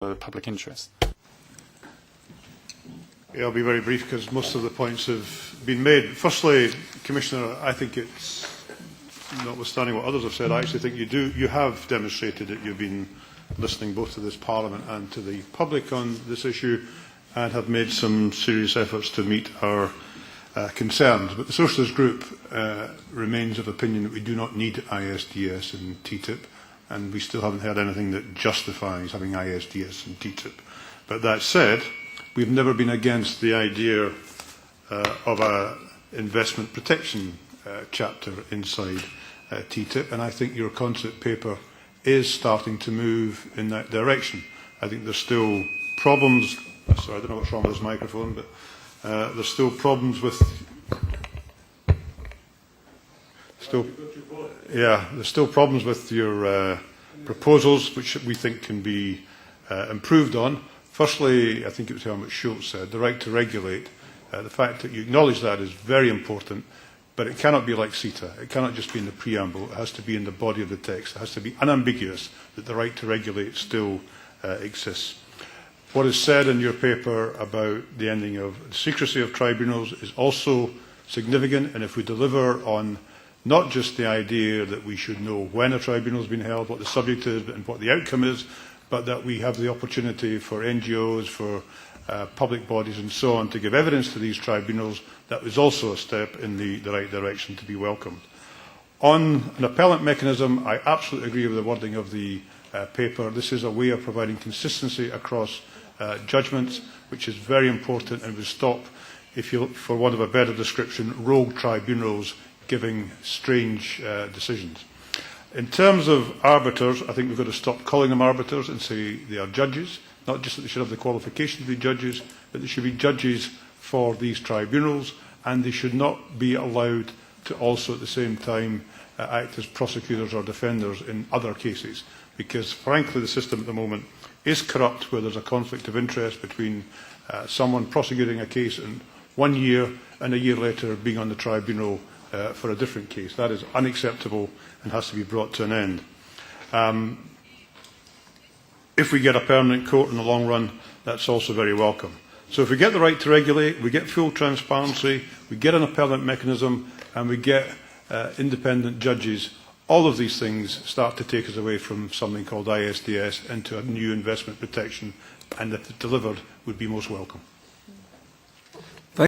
the public interest. Yeah, I'll be very brief because most of the points have been made. Firstly, Commissioner, I think it's, notwithstanding what others have said, I actually think you have demonstrated that you've been listening both to this Parliament and to the public on this issue and have made some serious efforts to meet our concerns. But the Socialist Group remains of opinion that we do not need ISDS and TTIP, and we still haven't heard anything that justifies having ISDS and TTIP. But that said, we've never been against the idea of an investment protection chapter inside TTIP, and I think your concept paper is starting to move in that direction. I think there's still problems. Sorry, I don't know what's wrong with this microphone, but there's still problems with. There's still problems with your proposals, which we think can be improved on. Firstly, I think it was Helmut Schultz said, the right to regulate. The fact that you acknowledge that is very important, but it cannot be like CETA. It cannot just be in the preamble. It has to be in the body of the text. It has to be unambiguous that the right to regulate still exists. What is said in your paper about the ending of the secrecy of tribunals is also significant, and if we deliver on not just the idea that we should know when a tribunal has been held, what the subject is, and what the outcome is, but that we have the opportunity for NGOs, for public bodies and so on to give evidence to these tribunals, that is also a step in the right direction to be welcomed. On an appellant mechanism, I absolutely agree with the wording of the paper. This is a way of providing consistency across judgments, which is very important and will stop, if you, for want of a better description, rogue tribunals giving strange decisions. In terms of arbiters, I think we've got to stop calling them arbiters and say they are judges, not just that they should have the qualification to be judges, but they should be judges for these tribunals, and they should not be allowed to also at the same time act as prosecutors or defenders in other cases, because frankly the system at the moment is corrupt, where there's a conflict of interest between someone prosecuting a case in 1 year and a year later being on the tribunal for a different case. That is unacceptable and has to be brought to an end. If we get a permanent court in the long run, that's also very welcome. So if we get the right to regulate, we get full transparency, we get an appellate mechanism, and we get independent judges, all of these things start to take us away from something called ISDS into a new investment protection, and if delivered, would be most welcome.